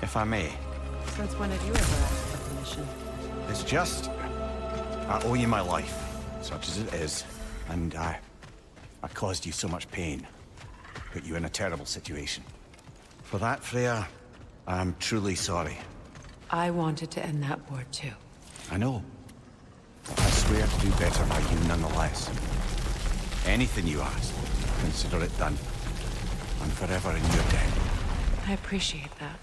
If I may. Since when have you ever asked for permission? It's just... I owe you my life, such as it is. And I caused you so much pain. Put you in a terrible situation. For that, Freya, I'm truly sorry. I wanted to end that war too. I know. But I swear to do better by you nonetheless. Anything you ask, consider it done. I'm forever in your debt. I appreciate that.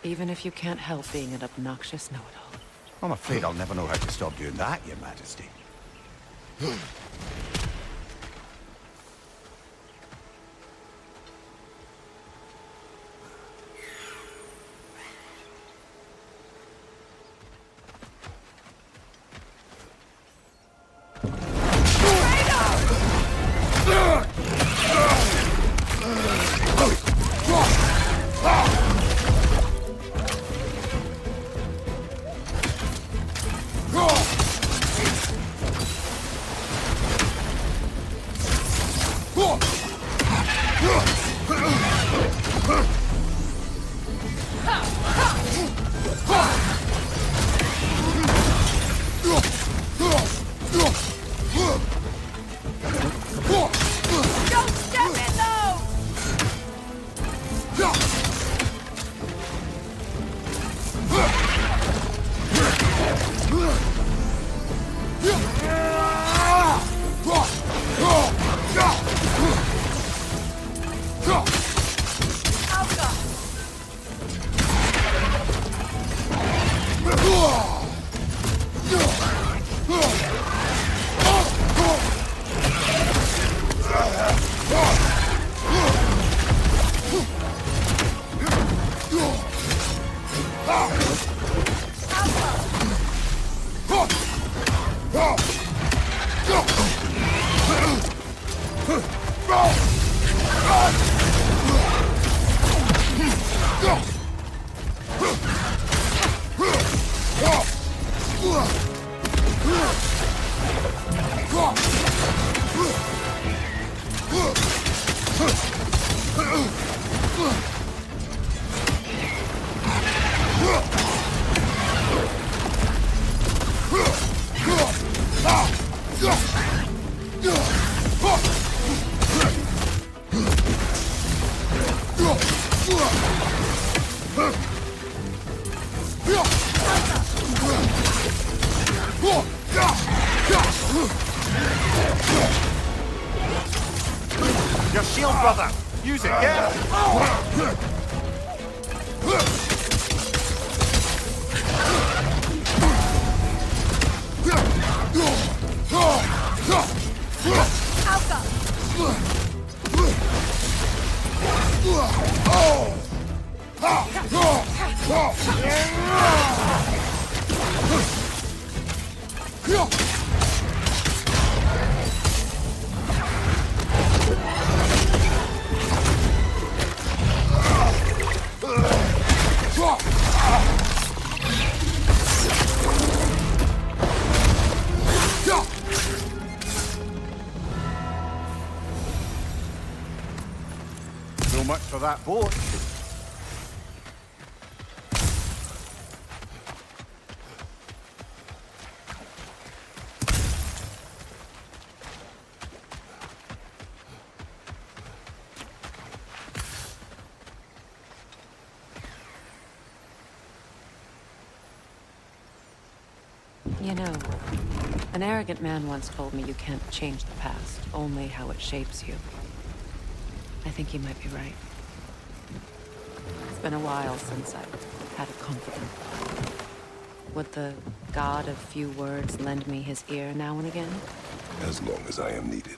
Even if you can't help being an obnoxious know-it-all. I'm afraid I'll never know how to stop doing that, Your Majesty. Your shield, brother! Use it, yeah? So much for that boat. You know, an arrogant man once told me you can't change the past, only how it shapes you. I think he might be right. It's been a while since I've had a confidant. Would the god of few words lend me his ear now and again? As long as I am needed.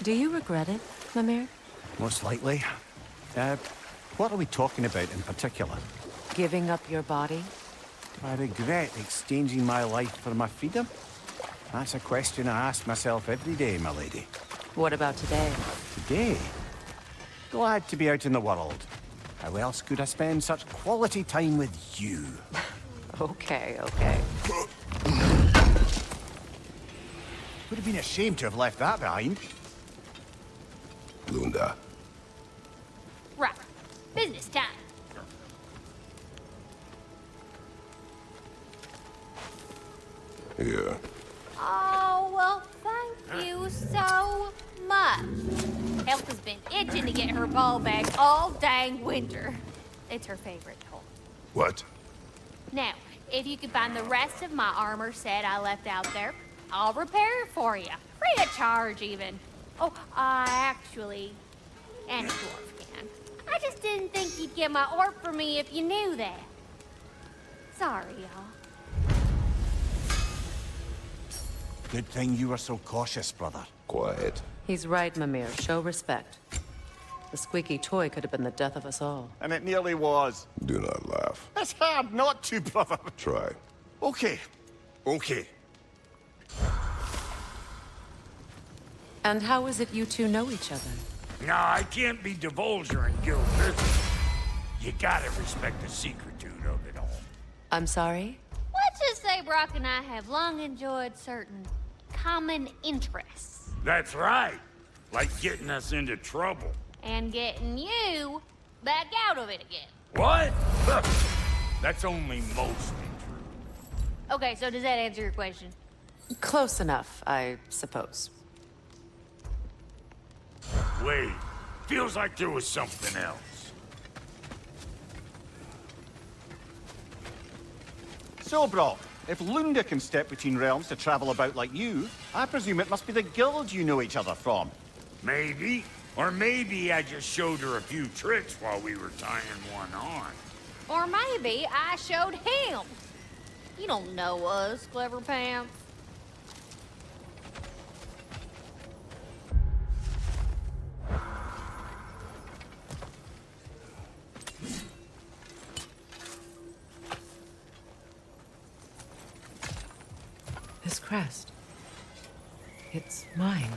Do you regret it, Mimir? Most likely. What are we talking about in particular? Giving up your body? Do I regret exchanging my life for my freedom? That's a question I ask myself every day, my lady. What about today? Today? Glad to be out in the world. How else could I spend such quality time with you? Okay, okay. Would have been a shame to have left that behind. Lunda. Right. Business time. Here. Oh, well, thank you so much. Health has been itching to get her ball back all dang winter. It's her favorite toy. What? Now, if you could find the rest of my armor set I left out there, I'll repair it for you. Free of charge, even. Oh, actually, any dwarf can. I just didn't think you'd get my orc for me if you knew that. Sorry, y'all. Good thing you were so cautious, brother. Quiet. He's right, Mimir. Show respect. The squeaky toy could have been the death of us all. And it nearly was. Do not laugh. It's hard not to, brother. Try. Okay. Okay. And how is it you two know each other? No, I can't be divulging guild business. You gotta respect the secretude of it all. I'm sorry? Let's just say Brock and I have long enjoyed certain common interests. That's right. Like getting us into trouble. And getting you back out of it again. What? That's only mostly true. Okay, so does that answer your question? Close enough, I suppose. Wait, feels like there was something else. So, Brock, if Lunda can step between realms to travel about like you, I presume it must be the guild you know each other from. Maybe. Or maybe I just showed her a few tricks while we were tying one on. Or maybe I showed him. You don't know us, Clever Pants. This crest. It's mine.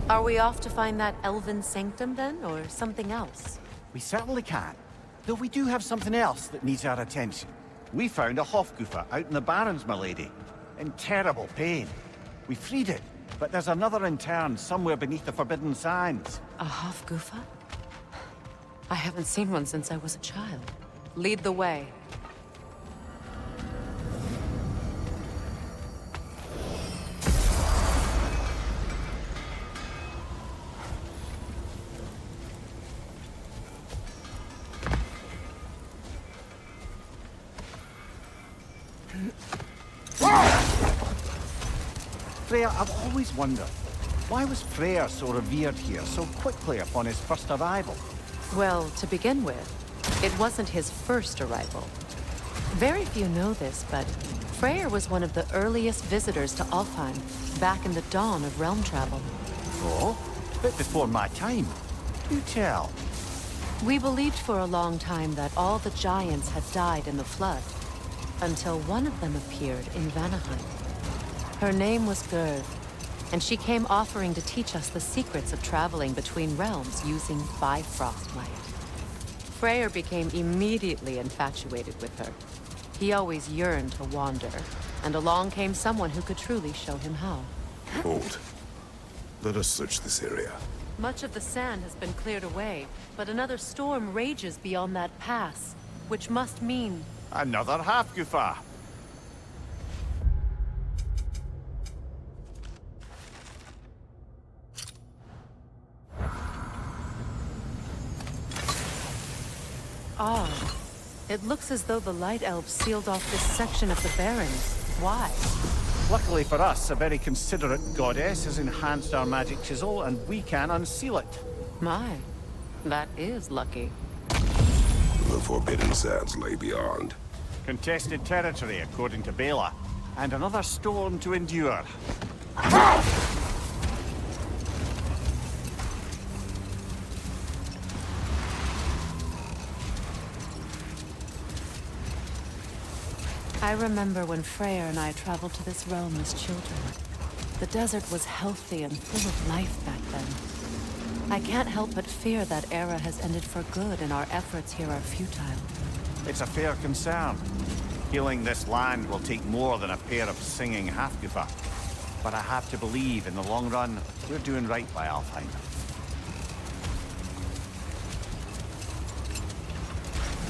Are we off to find that elven sanctum then, or something else? We certainly can. Though we do have something else that needs our attention. We found a full-gufa out in the Barrens, my lady. In terrible pain. We freed it, but there's another intern somewhere beneath the Forbidden Sands. A full-gufa? I haven't seen one since I was a child. Lead the way. Freya, I've always wondered, why was Freyr so revered here so quickly upon his first arrival? Well, to begin with, it wasn't his first arrival. Very few know this, but Freyr was one of the earliest visitors to Alfheim, back in the dawn of realm travel. Oh? Bit before my time. You tell. We believed for a long time that all the giants had died in the flood, until one of them appeared in Vanaheim. Her name was Gerd, and she came offering to teach us the secrets of traveling between realms using Bifrost light. Freyr became immediately infatuated with her. He always yearned to wander, and along came someone who could truly show him how. Hold. Let us search this area. Much of the sand has been cleared away, but another storm rages beyond that pass, which must mean... Another half-gufa. Odd. It looks as though the Light Elves sealed off this section of the Barrens. Why? Luckily for us, a very considerate goddess has enhanced our magic chisel, and we can unseal it. My, that is lucky. The Forbidden Sands lay beyond. Contested territory, according to Bela, and another storm to endure. I remember when Freyr and I traveled to this realm as children. The desert was healthy and full of life back then. I can't help but fear that era has ended for good and our efforts here are futile. It's a fair concern. Healing this land will take more than a pair of singing half-gufa. But I have to believe, in the long run, we're doing right by Alfheim.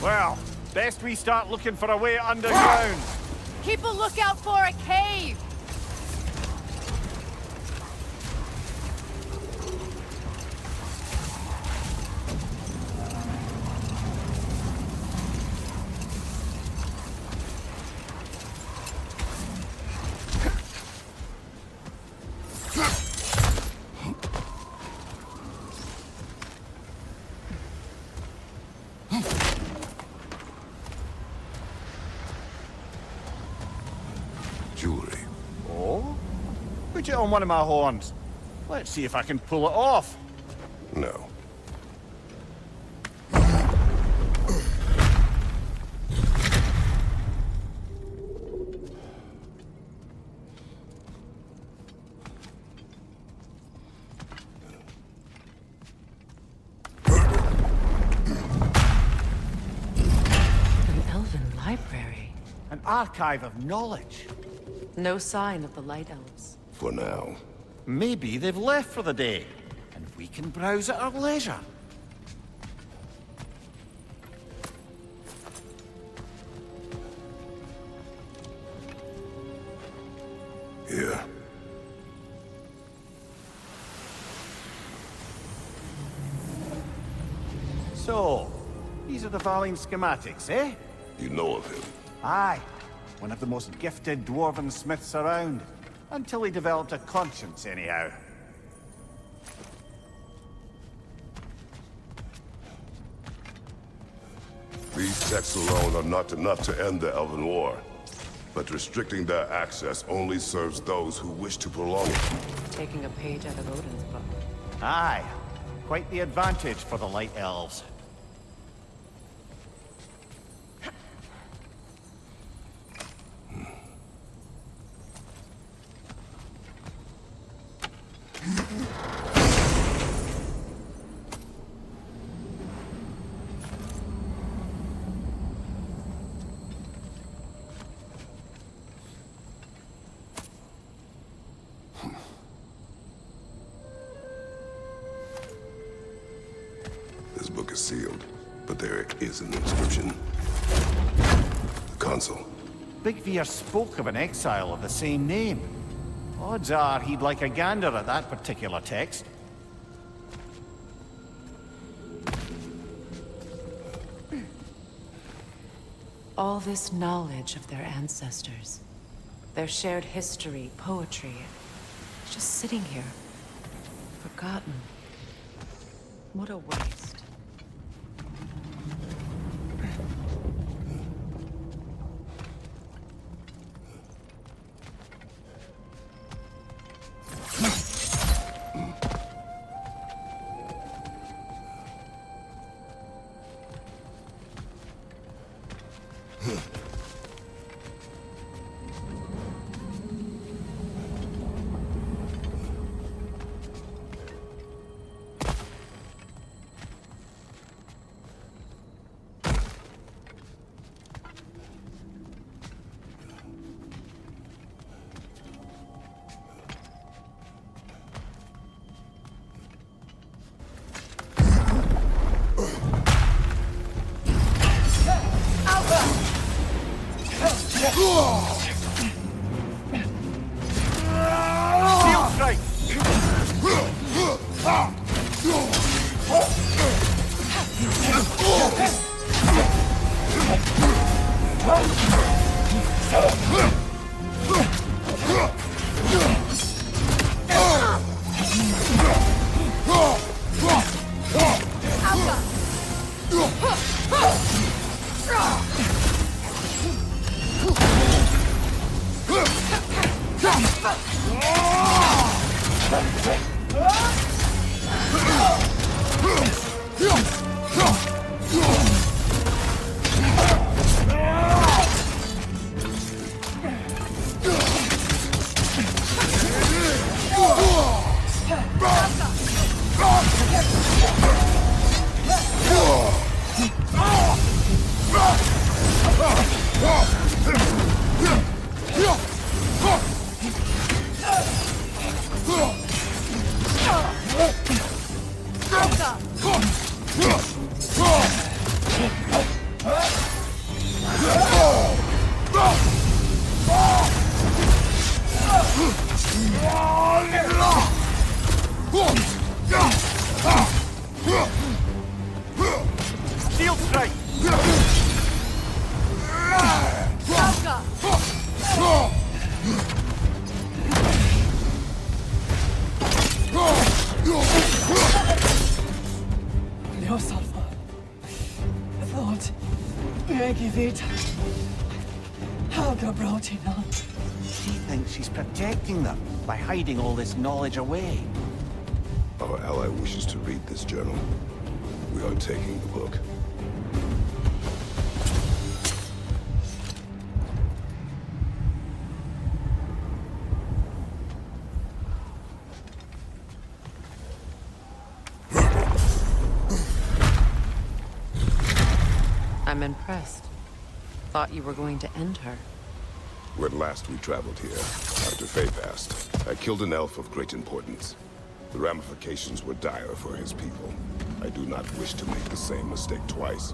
Well, best we start looking for a way underground. Keep a lookout for a cave! Jewelry. Oh? Put it on one of my horns. Let's see if I can pull it off. No. An elven library. An archive of knowledge. No sign of the Light Elves. For now. Maybe they've left for the day, and we can browse at our leisure. Here. So, these are the Valine schematics, eh? You know of him. Aye. One of the most gifted dwarven smiths around. Until he developed a conscience, anyhow. These texts alone are not enough to end the Elven War. But restricting their access only serves those who wish to prolong it. Taking a page out of Odin's book. Aye. Quite the advantage for the Light Elves. This book is sealed, but there is an inscription. The console. Big Veer spoke of an exile of the same name. Odds are he'd like a gander at that particular text. All this knowledge of their ancestors, their shared history, poetry, just sitting here, forgotten. What a waste. Shield strike! Shield strike! Leosalva. Thought. Megivita. Helga brought him on. She thinks she's protecting them by hiding all this knowledge away. Our ally wishes to read this journal. We are taking the book. I'm impressed. Thought you were going to end her. When last we traveled here, after Faye passed, I killed an elf of great importance. The ramifications were dire for his people. I do not wish to make the same mistake twice.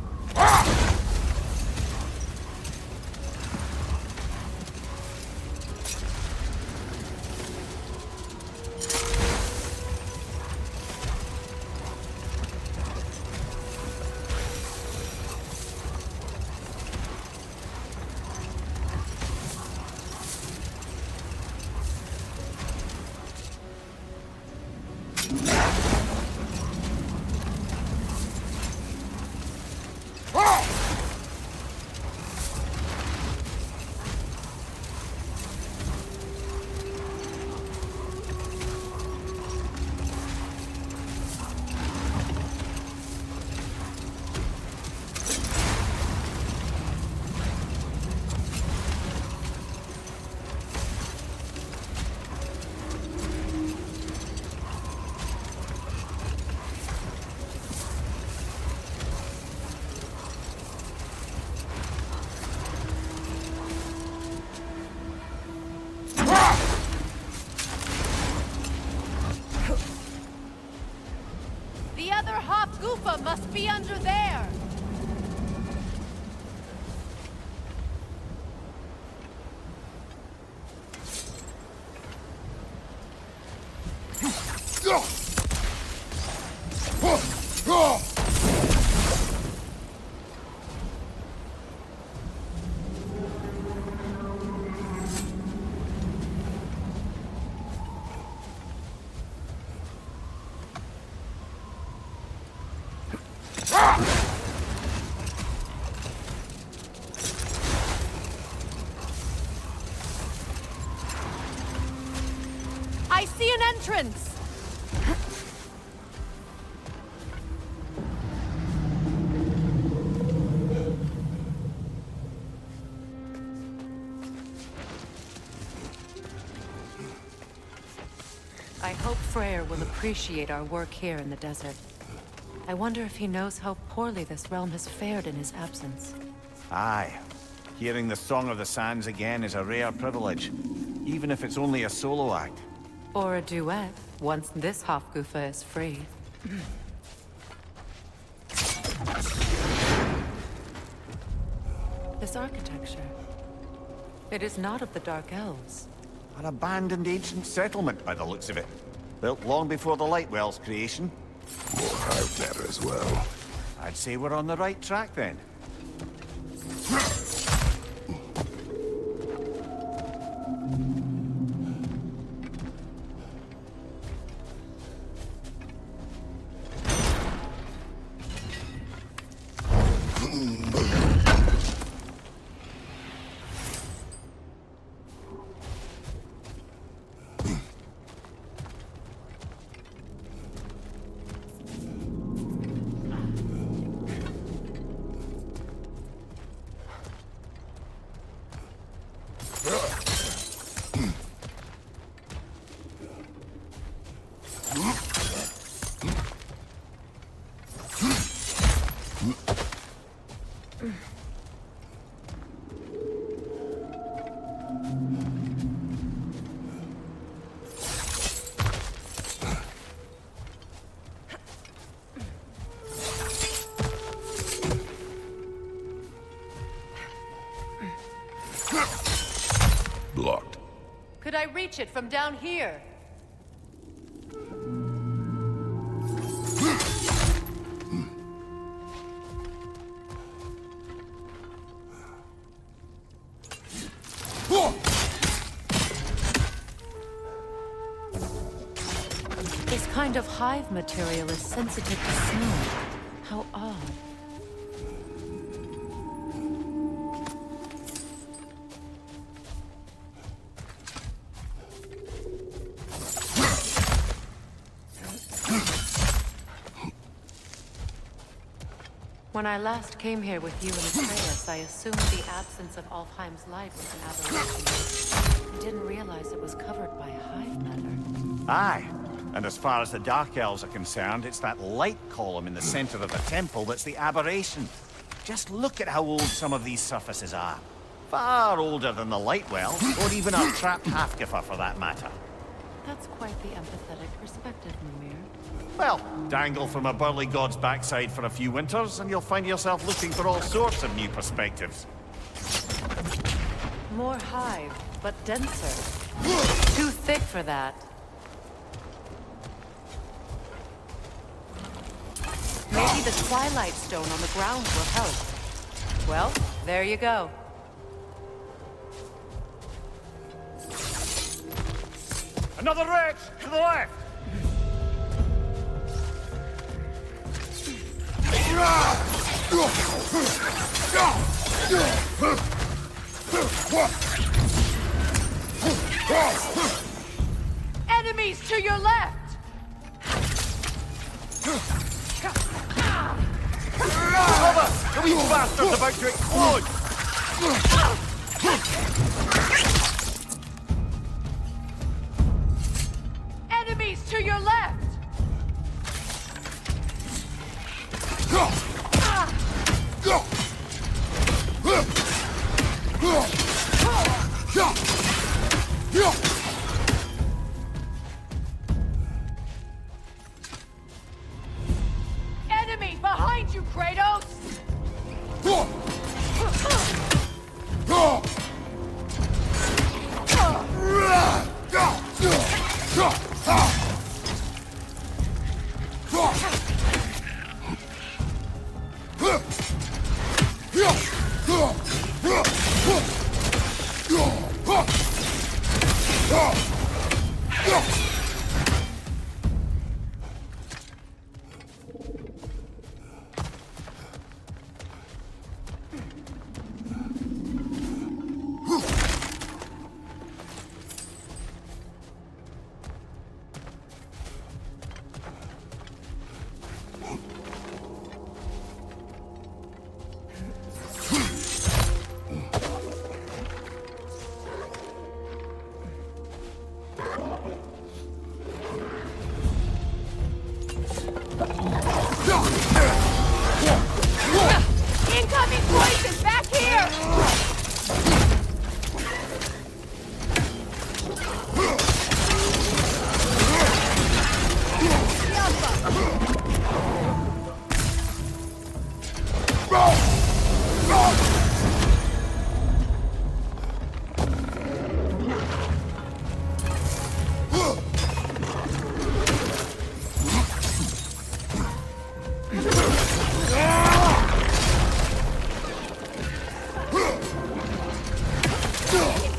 The other full-gufa must be under there! I see an entrance! Freyr will appreciate our work here in the desert. I wonder if he knows how poorly this realm has fared in his absence. Aye. Hearing the Song of the Sands again is a rare privilege, even if it's only a solo act. Or a duet, once this full-gufa is free. This architecture. It is not of the Dark Elves. An abandoned ancient settlement by the looks of it. Built long before the Lightwell's creation. More hive matter as well. I'd say we're on the right track then. Blocked. Could I reach it from down here? This kind of hive material is sensitive to smell. How odd. When I last came here with you and Atreus, I assumed the absence of Alfheim's light was an aberration. I didn't realize it was covered by hive matter. Aye. And as far as the Dark Elves are concerned, it's that light column in the center of the temple that's the aberration. Just look at how old some of these surfaces are. Far older than the Lightwell, or even our trapped full-gufa for that matter. That's quite the empathetic perspective, Mimir. Well, dangle from a burly god's backside for a few winters, and you'll find yourself looking for all sorts of new perspectives. More hive, but denser. Too thick for that. Maybe the Twilight Stone on the ground will help. Well, there you go. Another wretch! To the left! Enemies to your left! Cover! The wee bastard's about to explode! Enemies to your left! Enemy behind you, Kratos!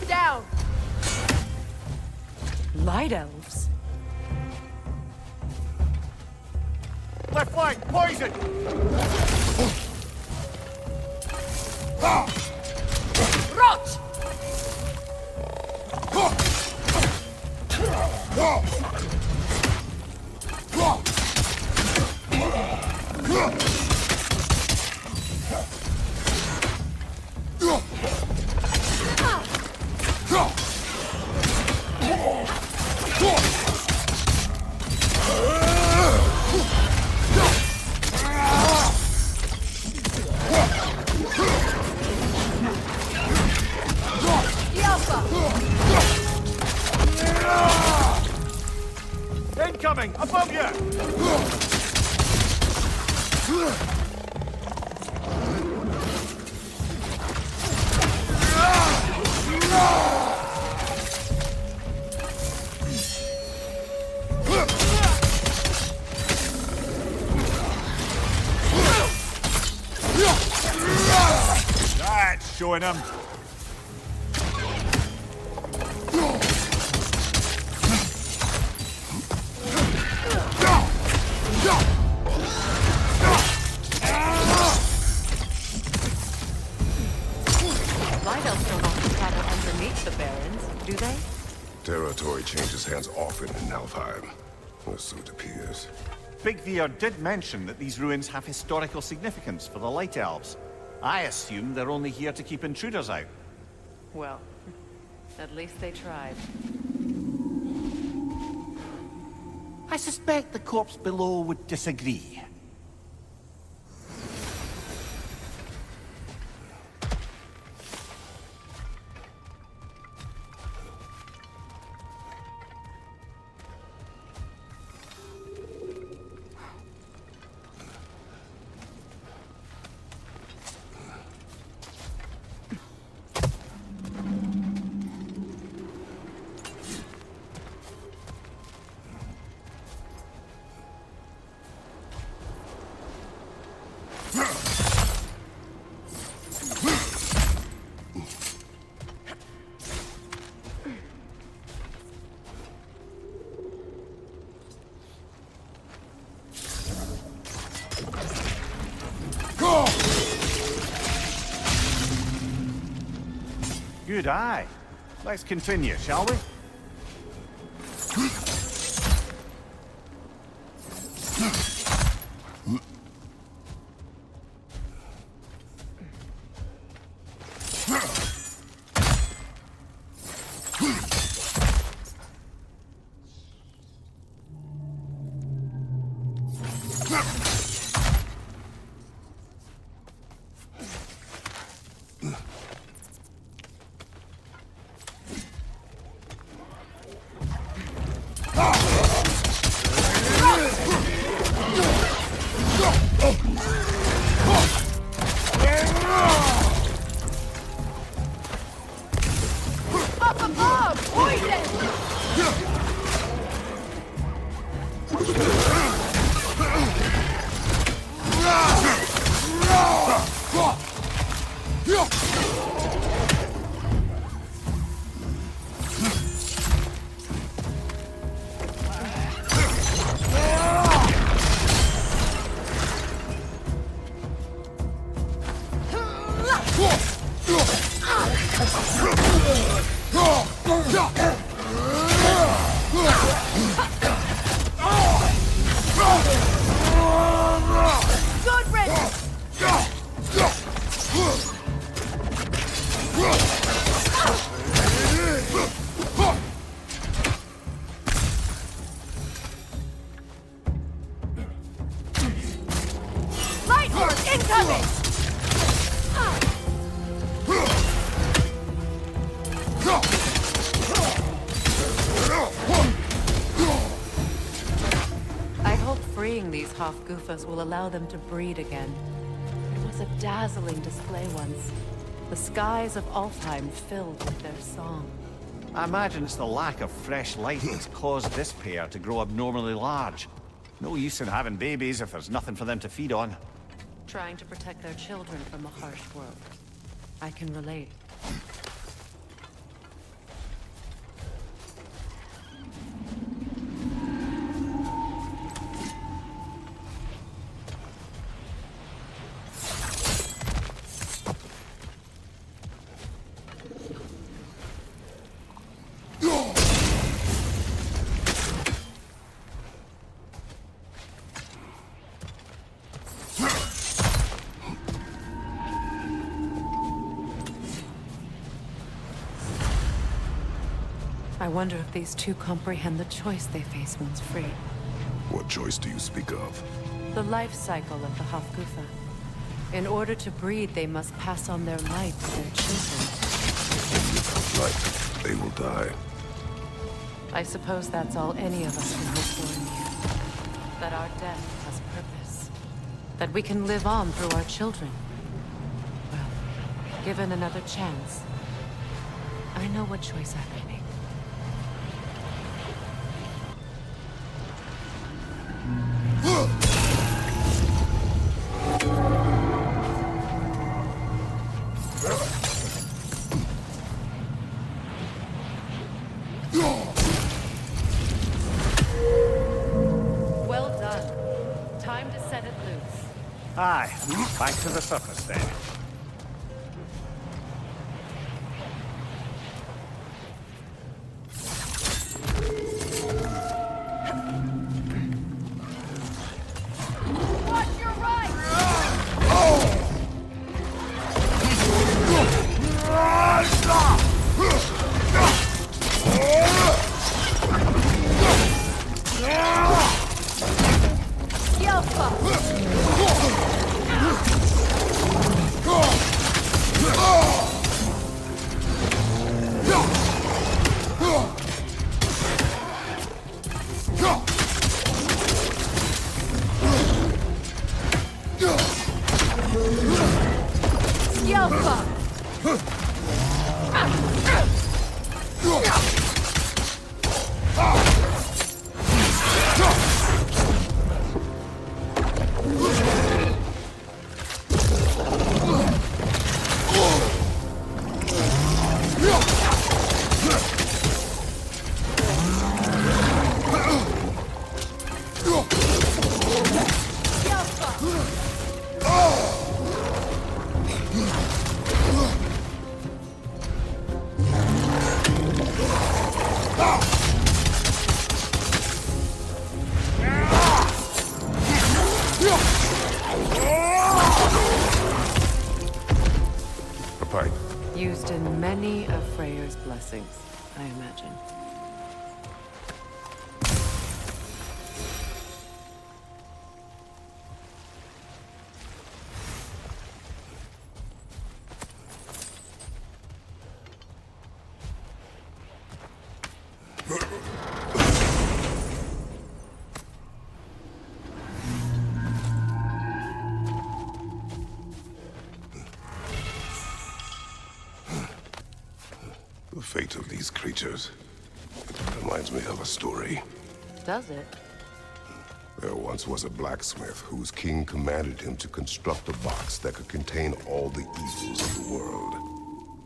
Down. Light elves? Left flank, poison! Rot! Incoming! Above you! That's showing them. Light elves don't often travel underneath the barrens, do they? Territory changes hands often in Alfheim, or so it appears. Big Veer did mention that these ruins have historical significance for the Light Elves. I assume they're only here to keep intruders out. Well, at least they tried. I suspect the corpse below would disagree. Good eye. Let's continue, shall we? Up above! Poison! Good riddance! Light horse incoming! I hope freeing these half-gufas will allow them to breed again. It was a dazzling display once. The skies of Alfheim filled with their song. I imagine it's the lack of fresh light that's caused this pair to grow abnormally large. No use in having babies if there's nothing for them to feed on. Trying to protect their children from a harsh world. I can relate. I wonder if these two comprehend the choice they face once free. What choice do you speak of? The life cycle of the full-gufa. In order to breed, they must pass on their light to their children. Without life, they will die. I suppose that's all any of us can hope for in the end. That our death has purpose. That we can live on through our children. Well, given another chance, I know what choice I would make. Well done. Time to set it loose. Aye, back to the surface then. Watch your right! A pipe. Used in many of Freyr's blessings, I imagine. The fate of these creatures reminds me of a story. Does it? There once was a blacksmith whose king commanded him to construct a box that could contain all the evils of the world.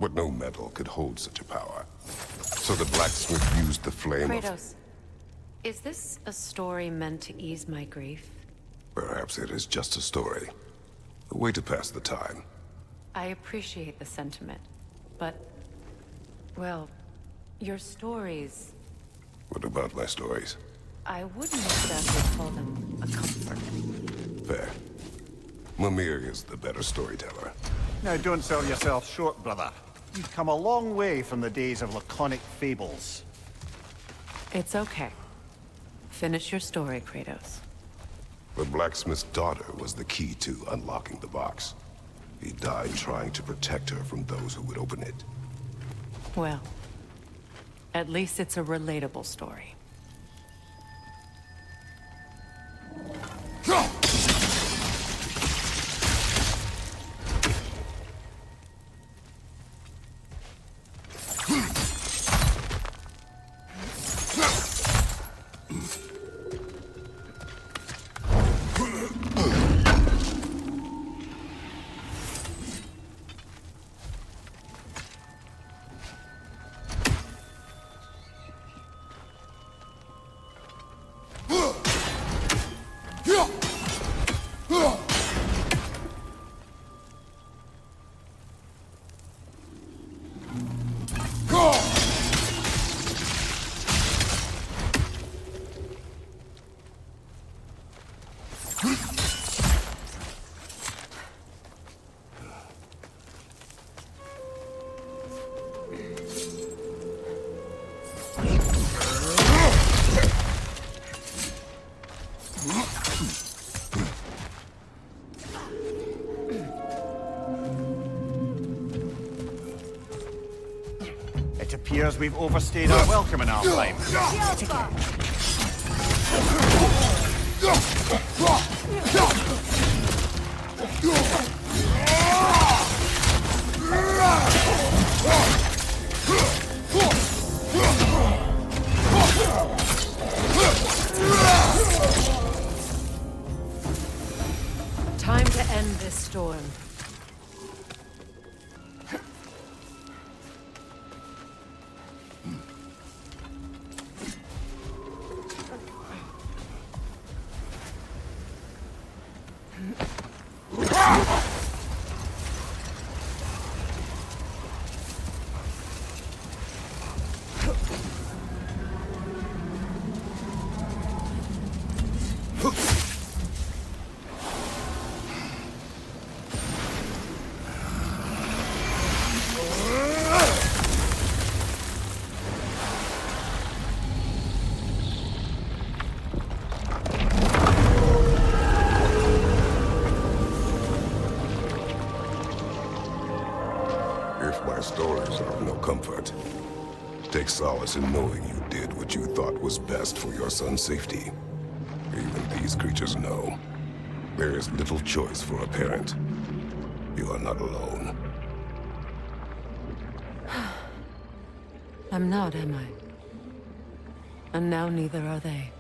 But no metal could hold such a power. So the blacksmith used the flame of... Kratos, is this a story meant to ease my grief? Perhaps it is just a story. A way to pass the time. I appreciate the sentiment, but... well, your stories... What about my stories? I wouldn't exactly call them a comfort. Fair. Mimir is the better storyteller. Now don't sell yourself short, brother. You've come a long way from the days of laconic fables. It's okay. Finish your story, Kratos. The blacksmith's daughter was the key to unlocking the box. He died trying to protect her from those who would open it. Well, at least it's a relatable story. It appears we've overstayed our welcome in our time. Time to end this storm. If my stories are of no comfort, take solace in knowing you did what you thought was best for your son's safety. Even these creatures know there is little choice for a parent. You are not alone. I'm not, am I? And now neither are they.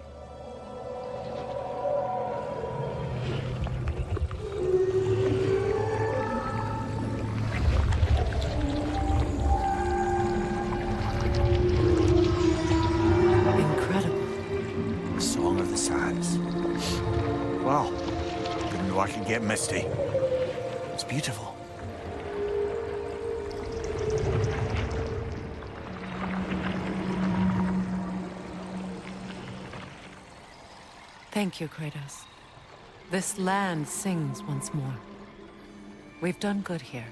The Song of the Sands. Wow. Didn't know I could get misty. It's beautiful. Thank you, Kratos. This land sings once more. We've done good here.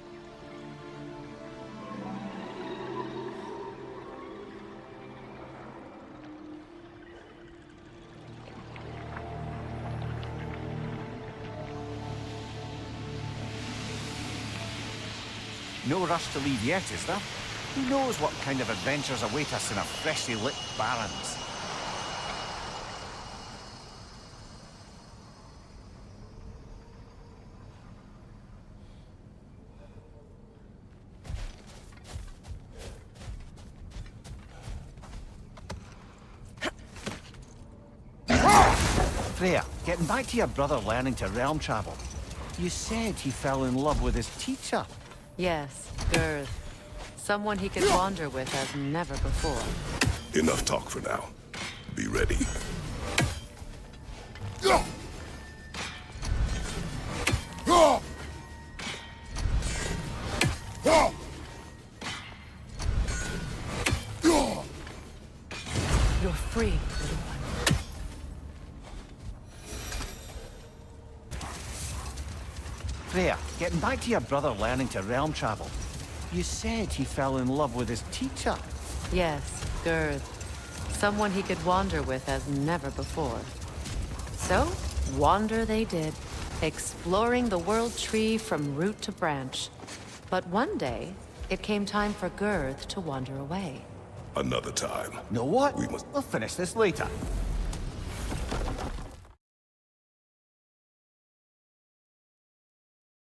No rush to leave yet, is there? Who knows what kind of adventures await us in our freshly lit barrens? Freya, getting back to your brother learning to realm travel. You said he fell in love with his teacher. Yes, Girth. Someone he could wander with as never before. Enough talk for now. Be ready. You're free, little one. Freya, getting back to your brother learning to realm travel. You said he fell in love with his teacher. Yes, Girth. Someone he could wander with as never before. So, wander they did, exploring the world tree from root to branch. But one day, it came time for Girth to wander away. Another time. Know what? We must- We'll finish this later.